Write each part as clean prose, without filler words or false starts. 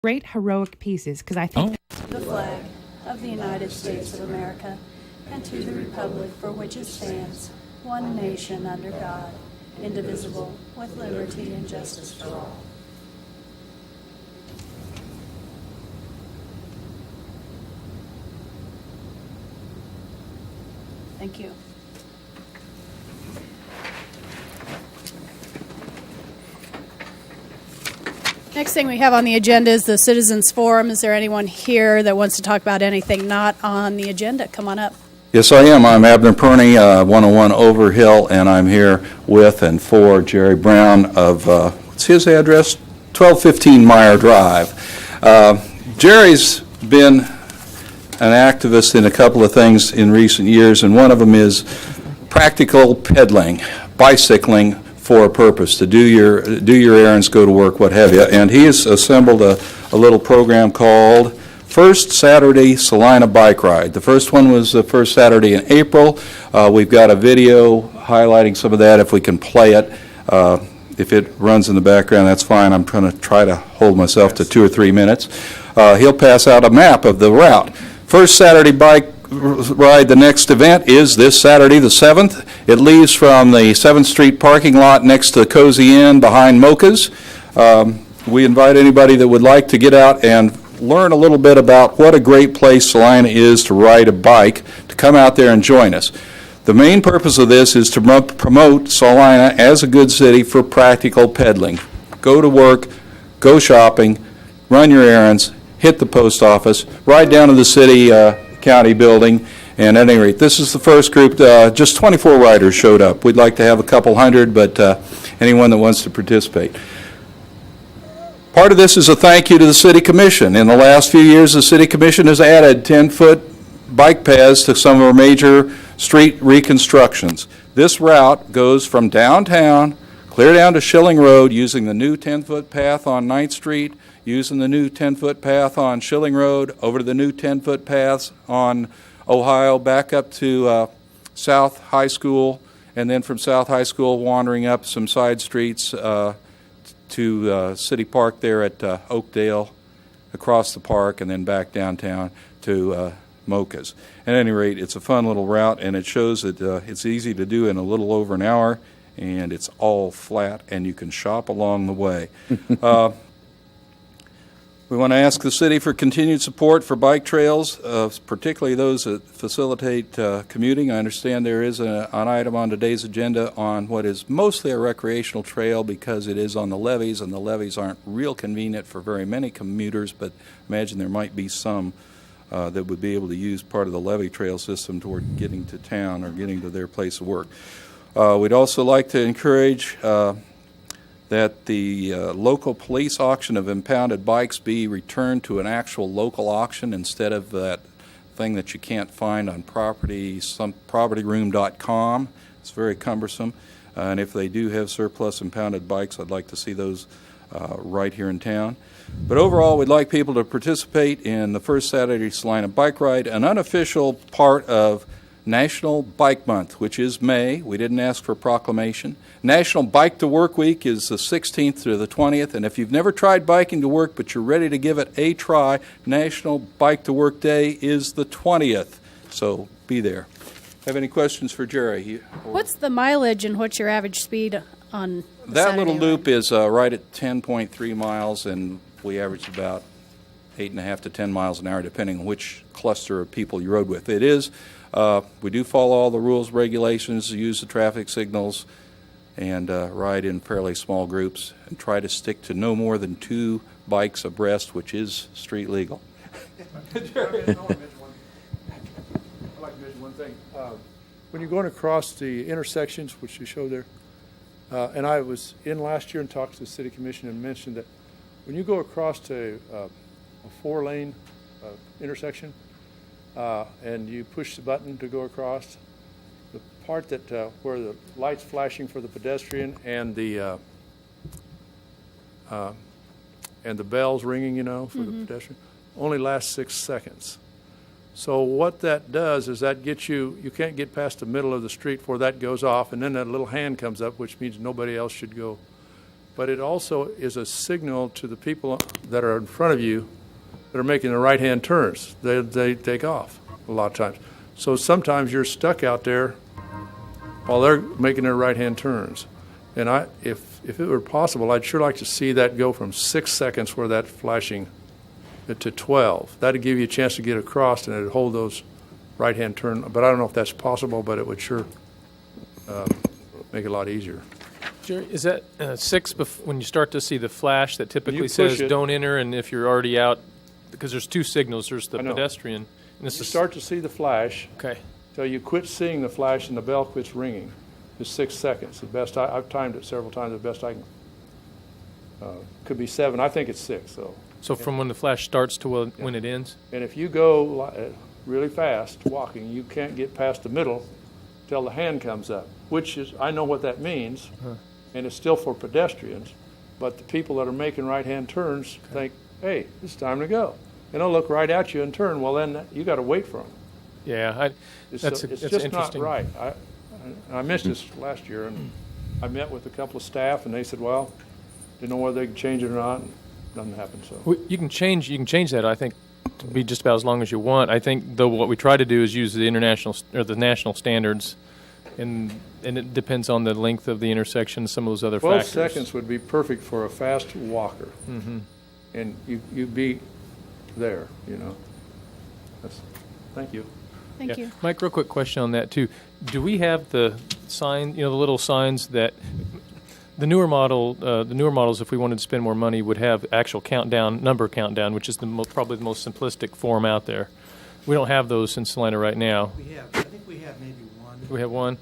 great heroic pieces, because I think the flag of the United States of America and to the republic for which it stands, one nation under God, indivisible, with liberty and justice for all. Thank you. Next thing we have on the agenda is the Citizens Forum. Is there anyone here that wants to talk about anything not on the agenda? Come on up. Yes, I am. I'm Abner Perney, 101 Overhill, and I'm here with and for Jerry Brown of, what's his address? 1215 Meyer Drive. Jerry's been an activist in a couple of things in recent years, and one of them is practical peddling, bicycling for a purpose, to do your errands, go to work, what have you. And he has assembled a little program called First Saturday Salina Bike Ride. The first one was the first Saturday in April. We've got a video highlighting some of that if we can play it. If it runs in the background, that's fine. I'm going to try to hold myself to 2 or 3 minutes. He'll pass out a map of the route. First Saturday bike ride, the next event is this Saturday the 7th. It leaves from the 7th Street parking lot next to the Cozy Inn behind Mocha's. We invite anybody that would like to get out and learn a little bit about what a great place Salina is to ride a bike, to come out there and join us. The main purpose of this is to promote Salina as a good city for practical peddling. Go to work, go shopping, run your errands, hit the post office, ride down to the city county building, and at any rate, this is the first group. Just 24 riders showed up. We'd like to have a couple hundred, but anyone that wants to participate. Part of this is a thank you to the City Commission. In the last few years, the City Commission has added 10-foot bike paths to some of our major street reconstructions. This route goes from downtown clear down to Schilling Road using the new 10-foot path on 9th Street, using the new 10-foot path on Schilling Road, over to the new 10-foot paths on Ohio, back up to South High School, and then from South High School wandering up some side streets to City Park there at Oakdale, across the park, and then back downtown to Mocha's. At any rate, it's a fun little route, and it shows that it's easy to do in a little over an hour, and it's all flat, and you can shop along the way. We want to ask the city for continued support for bike trails, particularly those that facilitate commuting. I understand there is an item on today's agenda on what is mostly a recreational trail because it is on the levees, and the levees aren't real convenient for very many commuters, but imagine there might be some that would be able to use part of the levee trail system toward getting to town or getting to their place of work. We'd also like to encourage that the local police auction of impounded bikes be returned to an actual local auction instead of that thing that you can't find on propertyroom.com. It's very cumbersome. And if they do have surplus impounded bikes, I'd like to see those right here in town. But overall, we'd like people to participate in the first Saturday Salina Bike Ride, an unofficial part of National Bike Month, which is May. We didn't ask for a proclamation. National Bike to Work Week is the 16th through the 20th, and if you've never tried biking to work but you're ready to give it a try, National Bike to Work Day is the 20th, so be there. Have any questions for Jerry? What's the mileage and what's your average speed on the That Saturday little loop ride? is right at 10.3 miles, and we average about 8.5 to 10 miles an hour, depending on which cluster of people you rode with. It is. We do follow all the rules, regulations, use the traffic signals, and ride in fairly small groups, and try to stick to no more than 2 bikes abreast, which is street legal. I'd like to mention one thing. When you're going across the intersections, which you showed there, and I was in last year and talked to the City Commission and mentioned that when you go across to a 4-lane intersection and you push the button to go across, the part that where the light's flashing for the pedestrian and the bells ringing, you know, for the pedestrian, only lasts 6 seconds. So what that does is that gets you can't get past the middle of the street before that goes off, and then that little hand comes up, which means nobody else should go but it also is a signal to the people that are in front of you that are making the right-hand turns. They take off a lot of times. So sometimes you're stuck out there while they're making their right-hand turns. And if it were possible, I'd sure like to see that go from 6 seconds where that flashing to 12. That'd give you a chance to get across, and it'd hold those right-hand turn. But I don't know if that's possible, but it would sure make it a lot easier. Jerry, is that 6 when you start to see the flash that typically push says it. don't enter, and if you're already out, because there's 2 signals, there's the I know. pedestrian. And this You is start to see the flash okay. till you quit seeing the flash and the bell quits ringing. It's 6 seconds. The best I've timed it several times. The best I can. Could be 7. I think it's 6 though. So from when the flash starts to when it ends. And if you go really fast walking, you can't get past the middle till the hand comes up, which is, I know what that means, and it's still for pedestrians, but the people that are making right-hand turns think, hey, it's time to go. And they'll look right at you and turn. Well, then you got to wait for them. Yeah, It's that's just interesting. not right. I missed this last year, and I met with a couple of staff, and they said, well, didn't know whether they could change it or not. And nothing happened. So You can change that, I think, to be just about as long as you want. I think, though, what we try to do is use the international or the national standards, and it depends on the length of the intersection, some of those other 12 factors. seconds would be perfect for a fast walker, and you'd be there. Thank you. Thank you. Mike, real quick question on that too. Do we have the sign, the little signs that the newer models, if we wanted to spend more money, would have actual number countdown, which is probably the most simplistic form out there. We don't have those in Salina right now. I think we have maybe one. We have one.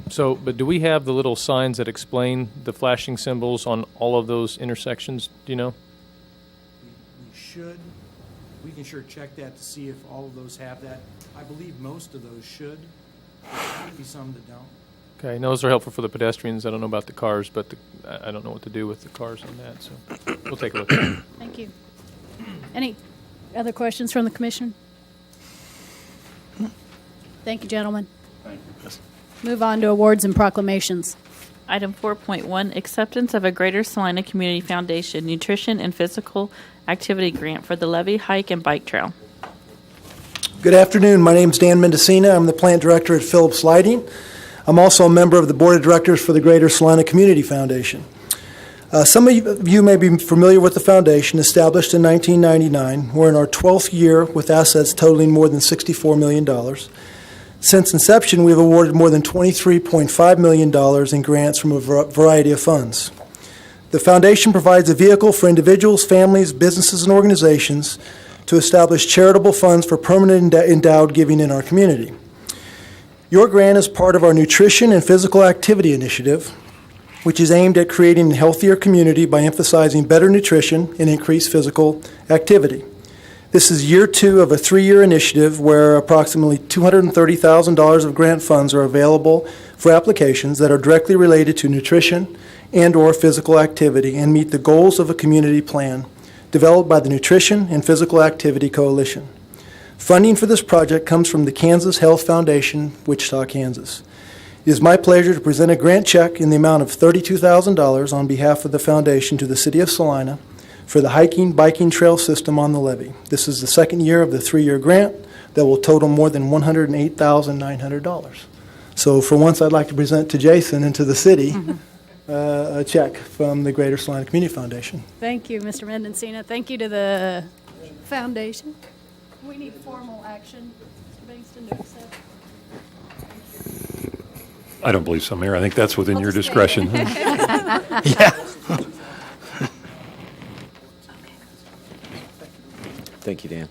So, but do we have the little signs that explain the flashing symbols on all of those intersections? Do you know? We should. We can sure check that to see if all of those have that. I believe most of those should. There might be some that don't. Okay, no, those are helpful for the pedestrians. I don't know about the cars, but I don't know what to do with the cars on that. So we'll take a look at it. Thank you. Any other questions from the commission? Thank you, gentlemen. Thank you. Move on to awards and proclamations. Item 4.1, acceptance of a Greater Salina Community Foundation Nutrition and Physical Activity Grant for the Levee Hike and Bike Trail. Good afternoon. My name is Dan Mendocino. I'm the plant director at Phillips Lighting. I'm also a member of the board of directors for the Greater Salina Community Foundation. Some of you may be familiar with the foundation, established in 1999. We're in our 12th year with assets totaling more than $64 million. Since inception, we've awarded more than $23.5 million in grants from a variety of funds. The foundation provides a vehicle for individuals, families, businesses, and organizations to establish charitable funds for permanent endowed giving in our community. Your grant is part of our Nutrition and Physical Activity Initiative, which is aimed at creating a healthier community by emphasizing better nutrition and increased physical activity. This is year 2 of a 3-year initiative where approximately $230,000 of grant funds are available for applications that are directly related to nutrition and/or physical activity and meet the goals of a community plan developed by the Nutrition and Physical Activity Coalition. Funding for this project comes from the Kansas Health Foundation, Wichita, Kansas. It is my pleasure to present a grant check in the amount of $32,000 on behalf of the foundation to the City of Salina for the hiking, biking trail system on the levee. This is the second year of the 3-year grant that will total more than $108,900. So for once, I'd like to present to Jason and to the city a check from the Greater Salina Community Foundation. Thank you, Mr. Mendocino. Thank you to the foundation. We need formal action. Mr. Bankston, to accept. I don't believe so, Mayor. I think that's within I'll your just stay discretion. Thank you, Dan.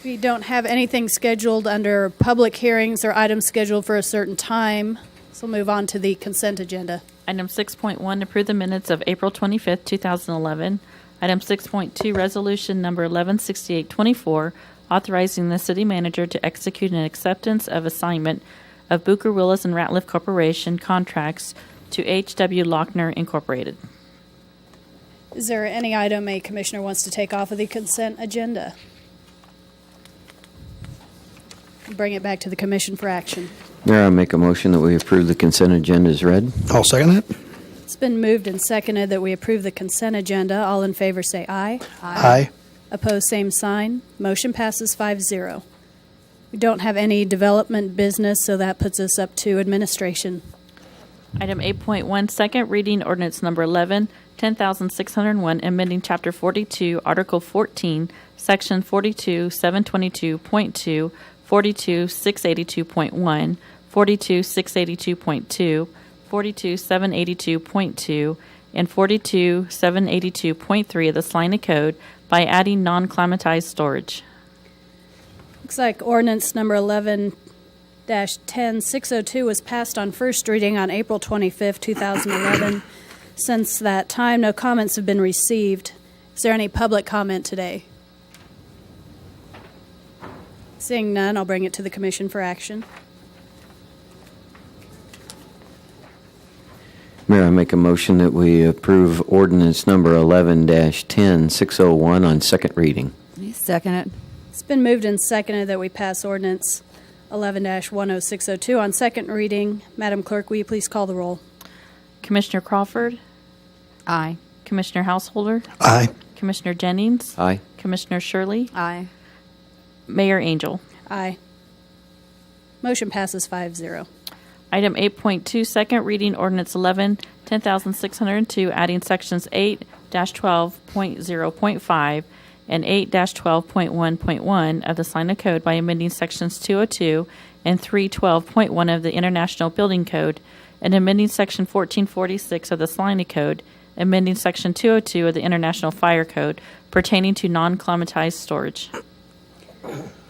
We don't have anything scheduled under public hearings or items scheduled for a certain time, so we'll move on to the consent agenda. Item 6.1, approve the minutes of April 25th, 2011. Item 6.2, resolution number 116824, authorizing the city manager to execute an acceptance of assignment of Booker Willis and Ratliff Corporation contracts to H.W. Lochner Incorporated. Is there any item a commissioner wants to take off of the consent agenda? Bring it back to the commission for action. Mayor, I make a motion that we approve the consent agenda as read. I'll second that. It's been moved and seconded that we approve the consent agenda. All in favor say aye. Aye. Opposed, same sign. Motion passes 5-0. We don't have any development business, so that puts us up to administration. Item 8.1, second reading ordinance number 11, 10,601, amending Chapter 42, Article 14, Section 42,722.2, 42,682.1, 42,682.2, 42,782.2, and 42,782.3 of the Salina Code by adding non-climatized storage. Looks like ordinance number 11-10602 was passed on first reading on April 25th, 2011. Since that time, no comments have been received. Is there any public comment today? Seeing none, I'll bring it to the commission for action. Mayor, I make a motion that we approve ordinance number 11-10601 on second reading. Second it. It's been moved and seconded that we pass ordinance 11-10602 on second reading. Madam Clerk, will you please call the roll? Commissioner Crawford, Aye. Commissioner Householder, Aye. Commissioner Jennings, Aye. Commissioner Shirley, Aye. Mayor Angel. Aye. Motion passes 5-0. Item 8.2, second reading ordinance 11, 10,602, adding sections 8-12.0.5 and 8-12.1.1 of the Salina Code by amending sections 202 and 312.1 of the International Building Code and amending section 1446 of the Salina Code, amending section 202 of the International Fire Code pertaining to non-climatized storage.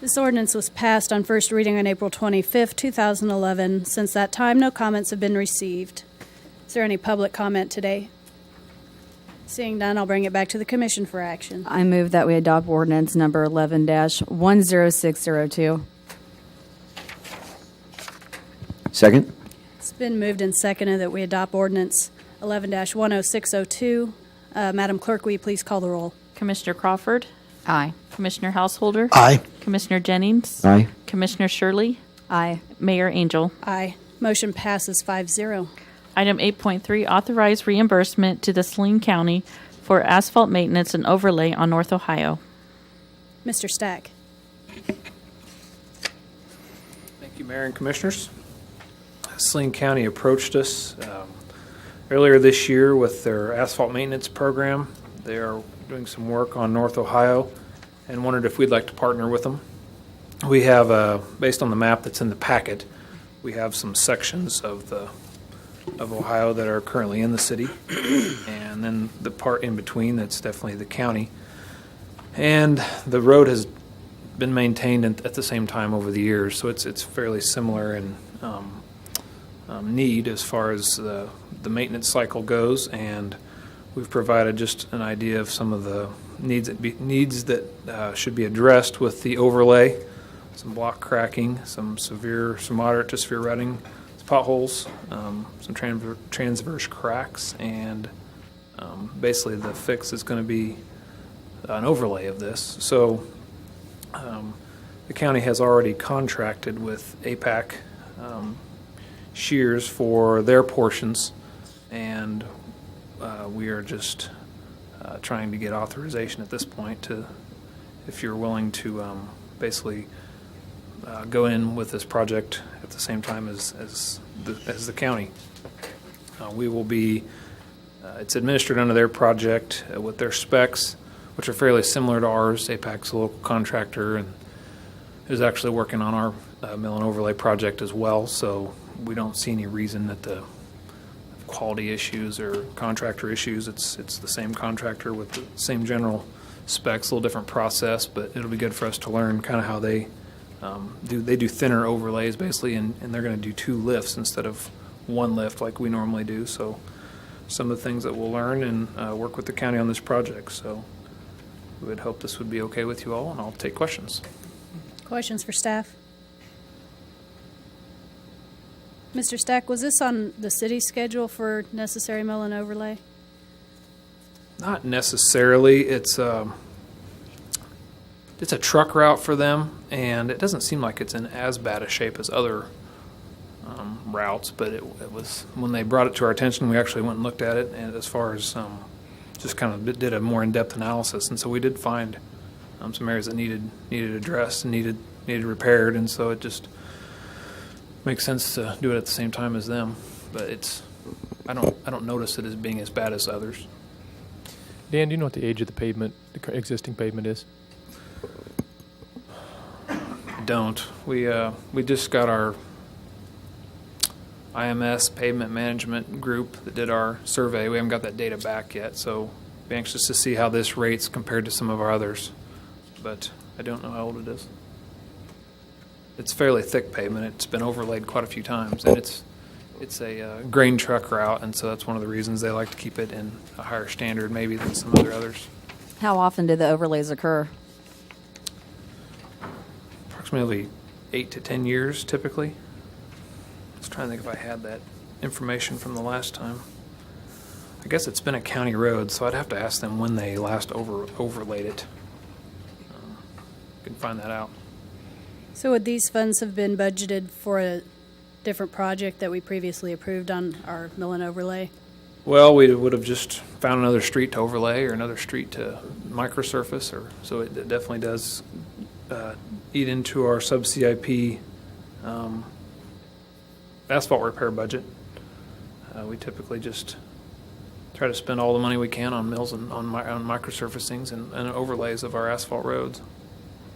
This ordinance was passed on first reading on April 25th, 2011. Since that time, no comments have been received. Is there any public comment today? Seeing none, I'll bring it back to the commission for action. I move that we adopt ordinance number 11-10602. Second? It's been moved and seconded that we adopt ordinance 11-10602. Madam Clerk, will you please call the roll? Commissioner Crawford, Aye. Commissioner Householder, Aye. Commissioner Jennings, Aye. Commissioner Shirley, Aye. Mayor Angel. Aye. Motion passes 5-0. Item 8.3, authorize reimbursement to the Salina County for asphalt maintenance and overlay on North Ohio. Mr. Stack. Thank you, Mayor and Commissioners. Salina County approached us earlier this year with their asphalt maintenance program. They are doing some work on North Ohio and wondered if we'd like to partner with them. We have, based on the map that's in the packet, we have some sections of Ohio that are currently in the city, and then the part in between that's definitely the county. And the road has been maintained at the same time over the years, so it's fairly similar in need as far as the maintenance cycle goes, and we've provided just an idea of some of the needs that should be addressed with the overlay, some block cracking, some moderate to severe rutting, potholes, some transverse cracks, and basically the fix is going to be an overlay of this. So the county has already contracted with APAC shears for their portions, and we are just trying to get authorization at this point to, if you're willing to basically go in with this project at the same time as the county. We will be, it's administered under their project with their specs, which are fairly similar to ours. APAC's a local contractor and is actually working on our mill and overlay project as well, so we don't see any reason that the quality issues or contractor issues. It's the same contractor with the same general specs, a little different process, but it'll be good for us to learn kind of how they do thinner overlays basically, and they're going to do 2 lifts instead of 1 lift like we normally do. So some of the things that we'll learn and work with the county on this project. So we would hope this would be okay with you all, and I'll take questions. Questions for staff? Mr. Stack, was this on the city schedule for necessary mill and overlay? Not necessarily. It's it's a truck route for them, and it doesn't seem like it's in as bad a shape as other routes, but it was, when they brought it to our attention, we actually went and looked at it, and as far as just kind of did a more in-depth analysis, and so we did find some areas that needed addressed and needed repaired, and so it just makes sense to do it at the same time as them. But I don't notice it as being as bad as others. Dan, do you know what the age of the pavement, existing pavement is? Don't. We just got our IMS pavement management group that did our survey. We haven't got that data back yet, so be anxious to see how this rates compared to some of our others. But I don't know how old it is. It's fairly thick pavement. It's been overlaid quite a few times, and it's a grain truck route, and so that's one of the reasons they like to keep it in a higher standard maybe than some other others. How often do the overlays occur? Approximately 8 to 10 years typically. I was trying to think if I had that information from the last time. I guess it's been a county road, so I'd have to ask them when they last overlaid it. Can find that out. So would these funds have been budgeted for a different project that we previously approved on our mill and overlay? Well, we would have just found another street to overlay or another street to microsurface, or so it definitely does eat into our sub-CIP asphalt repair budget. We typically just try to spend all the money we can on mills and on microsurfacings and overlays of our asphalt roads.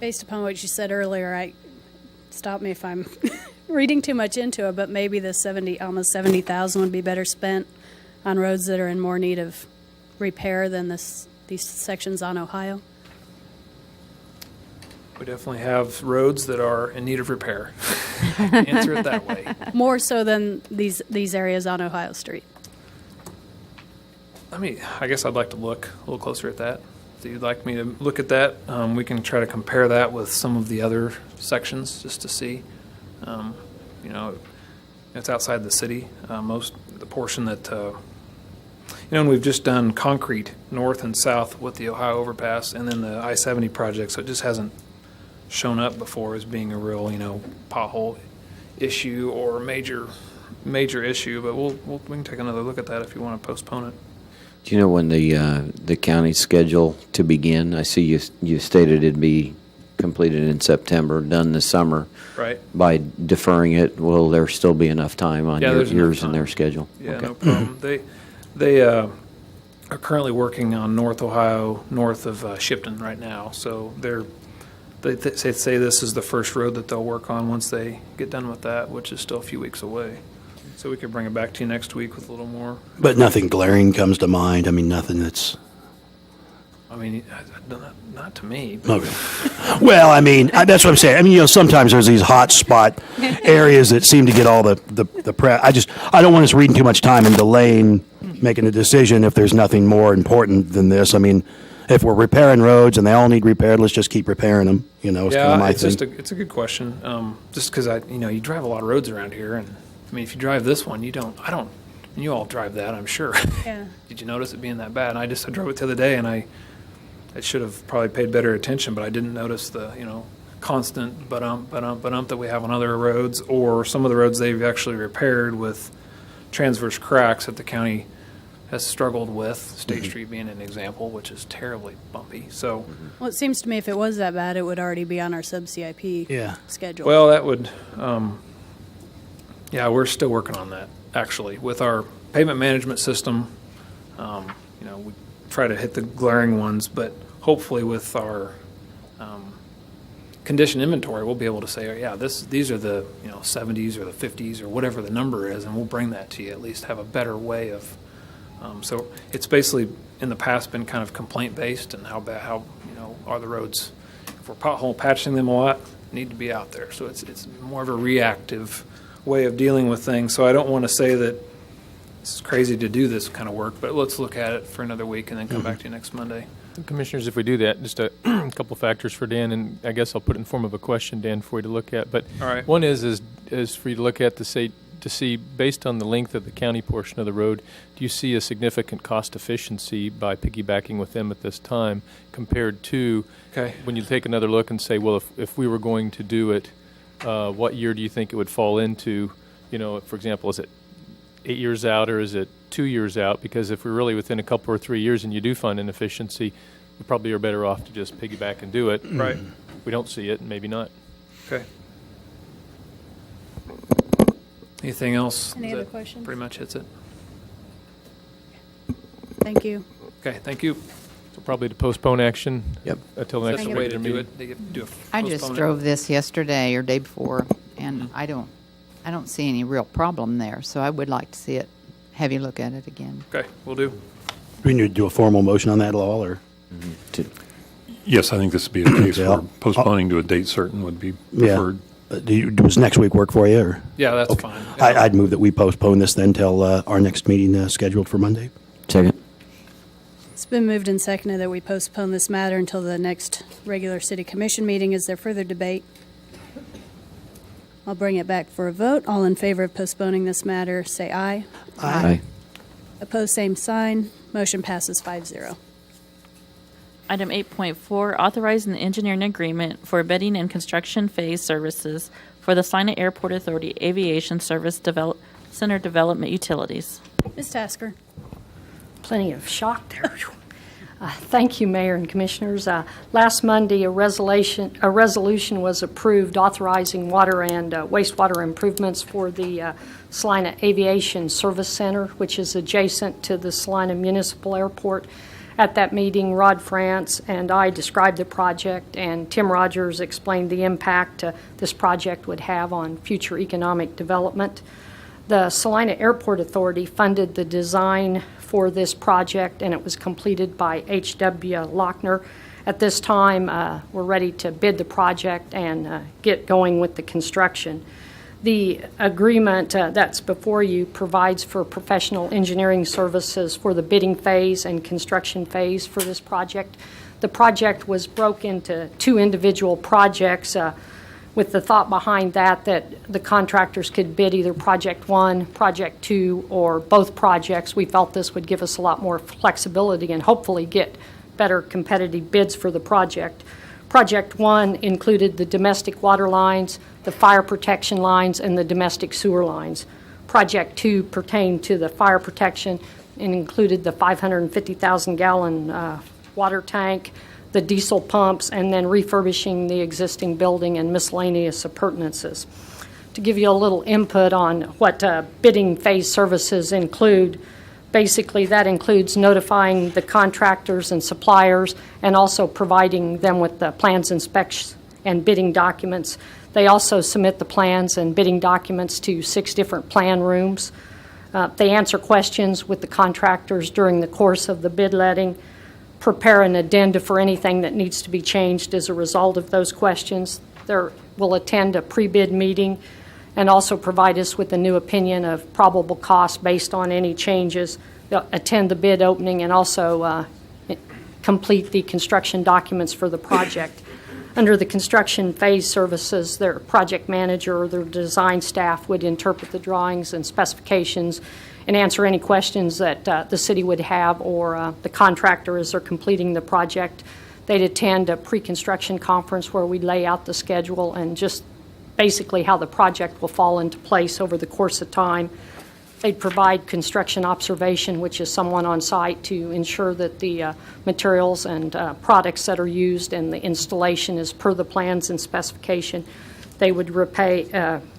Based upon what you said earlier, stop me if I'm reading too much into it, but maybe the almost 70,000 would be better spent on roads that are in more need of repair than these sections on Ohio. We definitely have roads that are in need of repair. Answer it that way. More so than these areas on Ohio Street. I guess I'd like to look a little closer at that. If you'd like me to look at that, we can try to compare that with some of the other sections just to see. It's outside the city. The portion that, and we've just done concrete north and south with the Ohio overpass and then the I-70 project, so it just hasn't shown up before as being a real, pothole issue or major issue. But we can take another look at that if you want to postpone it. Do you know when the county's schedule to begin? I see you stated it'd be completed in September, done this summer. Right. By deferring it, will there still be enough time on yours and their schedule? Yeah, Okay. no problem. They are currently working on North Ohio, north of Shipton right now. So they say this is the first road that they'll work on once they get done with that, which is still a few weeks away. So we could bring it back to you next week with a little more. But nothing glaring comes to mind. I mean, nothing that's. Not to me. Okay. Well, that's what I'm saying. Sometimes there's these hot spot areas that seem to get all the press. I don't want us reading too much time and delaying making a decision if there's nothing more important than this. If we're repairing roads and they all need repaired, let's just keep repairing them. It's kind of my thing. It's a good question. Just because you drive a lot of roads around here, and if you drive this one, you all drive that, I'm sure. Yeah. Did you notice it being that bad? And I drove it the other day, and I should have probably paid better attention, but I didn't notice the constant but-ump that we have on other roads, or some of the roads they've actually repaired with transverse cracks that the county has struggled with, State Street being an example, which is terribly bumpy. So, Well, it seems to me if it was that bad, it would already be on our sub-CIP schedule. well, that would, we're still working on that, actually. With our pavement management system, we try to hit the glaring ones, but hopefully with our condition inventory, we'll be able to say, these are the 70s or the 50s or whatever the number is, and we'll bring that to you, at least have a better way of. So it's basically in the past been kind of complaint based, and how are the roads, if we're pothole patching them a lot, need to be out there. So it's more of a reactive way of dealing with things. So I don't want to say that it's crazy to do this kind of work, but let's look at it for another week and then come back to you next Monday. Commissioners, if we do that, just a couple factors for Dan, and I guess I'll put it in form of a question, Dan, for you to look at. But all right. One is for you to look at to say, to see, based on the length of the county portion of the road, do you see a significant cost efficiency by piggybacking with them at this time compared to when you take another look and say, well, if we were going to do it, what year do you think it would fall into? You know, for example, is it 8 years out or is it 2 years out? Because if we're really within a couple or 3 years and you do find an efficiency, we probably are better off to just piggyback and do it. Right. If we don't see it, maybe not. Okay. Anything else? Any other That questions? Pretty much hits it. Thank you. Okay, thank you. So probably to postpone action. Yep. Until the That's next the way to regular do meeting. it. They get to do I just postpone it. drove this yesterday or day before, and I don't see any real problem there. So I would like to see it, have you look at it again. Okay, we'll do. Do we need to do a formal motion on that at all, or? Yes, I think this would be a case Yeah. where postponing to a date certain would be preferred. Does next week work for you, or? Yeah, that's Okay. fine. I'd move that we postpone this then till our next meeting scheduled for Monday. Second. It's been moved and seconded that we postpone this matter until the next regular city commission meeting. Is there further debate? I'll bring it back for a vote. All in favor of postponing this matter, say aye. Aye. Opposed, same sign. Motion passes 5-0. Item 8.4, authorizing the engineering agreement for bidding and construction phase services for the Salina Airport Authority Aviation Service Center Development Utilities. Ms. Tasker. Plenty of shock there. Thank you, Mayor and Commissioners. Last Monday, a resolution was approved authorizing water and wastewater improvements for the Salina Aviation Service Center, which is adjacent to the Salina Municipal Airport. At that meeting, Rod France and I described the project, and Tim Rogers explained the impact this project would have on future economic development. The Salina Airport Authority funded the design for this project, and it was completed by H.W. Lochner. At this time, we're ready to bid the project and get going with the construction. The agreement that's before you provides for professional engineering services for the bidding phase and construction phase for this project. The project was broke into two individual projects with the thought behind that the contractors could bid either Project 1, Project 2, or both projects. We felt this would give us a lot more flexibility and hopefully get better competitive bids for the project. Project 1 included the domestic water lines, the fire protection lines, and the domestic sewer lines. Project 2 pertained to the fire protection and included the 550,000-gallon water tank, the diesel pumps, and then refurbishing the existing building and miscellaneous appurtenances. To give you a little input on what bidding phase services include, basically, that includes notifying the contractors and suppliers and also providing them with the plans and specs and bidding documents. They also submit the plans and bidding documents to 6 different plan rooms. They answer questions with the contractors during the course of the bid letting, prepare an addenda for anything that needs to be changed as a result of those questions. They will attend a pre-bid meeting and also provide us with a new opinion of probable cost based on any changes. They'll attend the bid opening and also complete the construction documents for the project. Under the construction phase services, their project manager or their design staff would interpret the drawings and specifications and answer any questions that the city would have or the contractor as they're completing the project. They'd attend a pre-construction conference where we'd lay out the schedule and just basically how the project will fall into place over the course of time. They'd provide construction observation, which is someone on site to ensure that the materials and products that are used and the installation is per the plans and specification. They would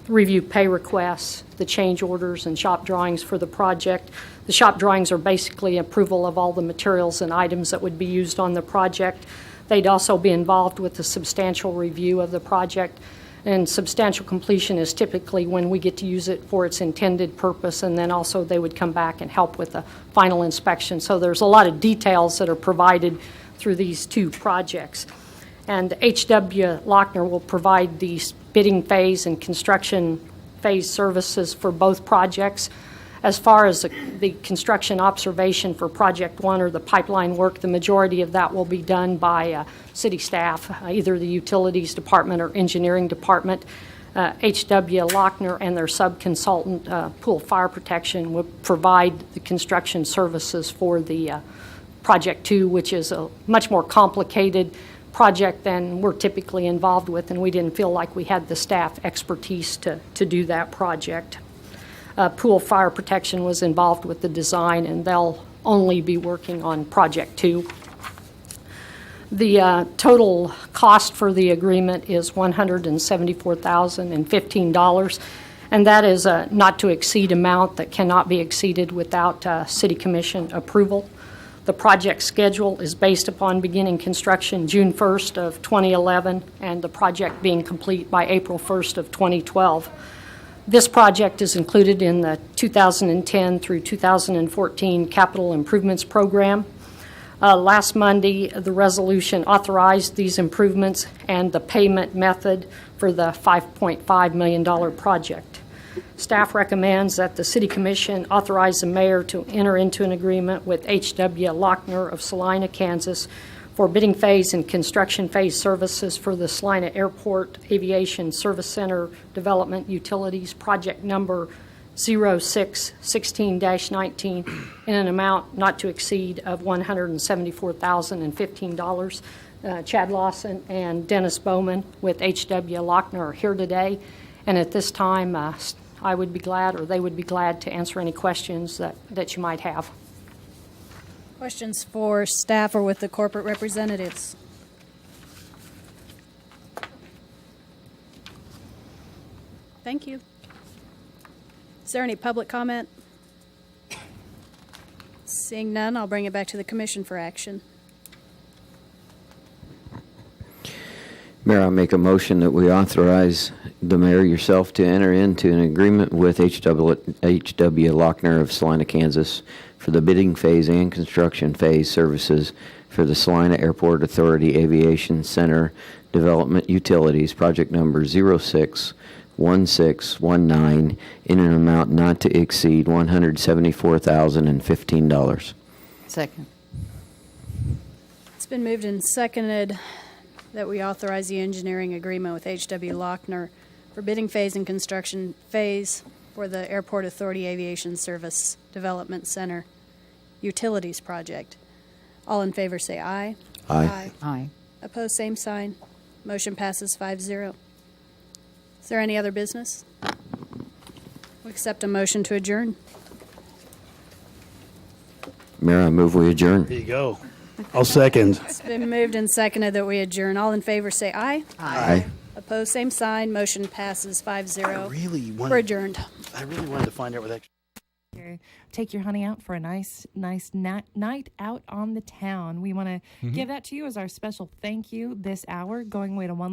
review pay requests, the change orders, and shop drawings for the project. The shop drawings are basically approval of all the materials and items that would be used on the project. They'd also be involved with the substantial review of the project. And substantial completion is typically when we get to use it for its intended purpose, and then also they would come back and help with the final inspection. So there's a lot of details that are provided through these two projects. And H.W. Lochner will provide the bidding phase and construction phase services for both projects. As far as the construction observation for Project 1 or the pipeline work, the majority of that will be done by city staff, either the utilities department or engineering department. H.W. Lochner and their subconsultant, Pool Fire Protection, would provide the construction services for the Project 2, which is a much more complicated project than we're typically involved with, and we didn't feel like we had the staff expertise to do that project. Pool Fire Protection was involved with the design, and they'll only be working on Project 2. The total cost for the agreement is $174,015, and that is a not-to-exceed amount that cannot be exceeded without City Commission approval. The project schedule is based upon beginning construction June 1st of 2011 and the project being complete by April 1st of 2012. This project is included in the 2010 through 2014 Capital Improvements Program. Last Monday, the resolution authorized these improvements and the payment method for the $5.5 million project. Staff recommends that the City Commission authorize the mayor to enter into an agreement with H.W. Lochner of Salina, Kansas, for bidding phase and construction phase services for the Salina Airport Aviation Service Center Development Utilities Project number 0616-19 in an amount not to exceed of $174,015. Chad Lawson and Dennis Bowman with H.W. Lochner are here today, and at this time I would be glad, or they would be glad, to answer any questions that you might have. Questions for staff or with the corporate representatives? Thank you. Is there any public comment? Seeing none, I'll bring it back to the commission for action. Mayor, I make a motion that we authorize the mayor yourself to enter into an agreement with H.W. Lochner of Salina, Kansas for the bidding phase and construction phase services for the Salina Airport Authority Aviation Center Development Utilities, project number 061619, in an amount not to exceed $174,015. Second. It's been moved and seconded that we authorize the engineering agreement with H.W. Lochner for bidding phase and construction phase for the Airport Authority Aviation Service Development Center Utilities Project. All in favor say aye. Aye. Aye. Opposed, same sign. Motion passes 5-0. Is there any other business? We accept a motion to adjourn. Mayor, I move we adjourn. There you go. I'll second. It's been moved and seconded that we adjourn. All in favor say aye. Aye. Opposed, same sign. Motion passes 5-0. We're We're adjourned. I really wanted to find out what extra. Take your honey out for a nice night out on the town. We want to give that to you as our special thank you this hour, going away to one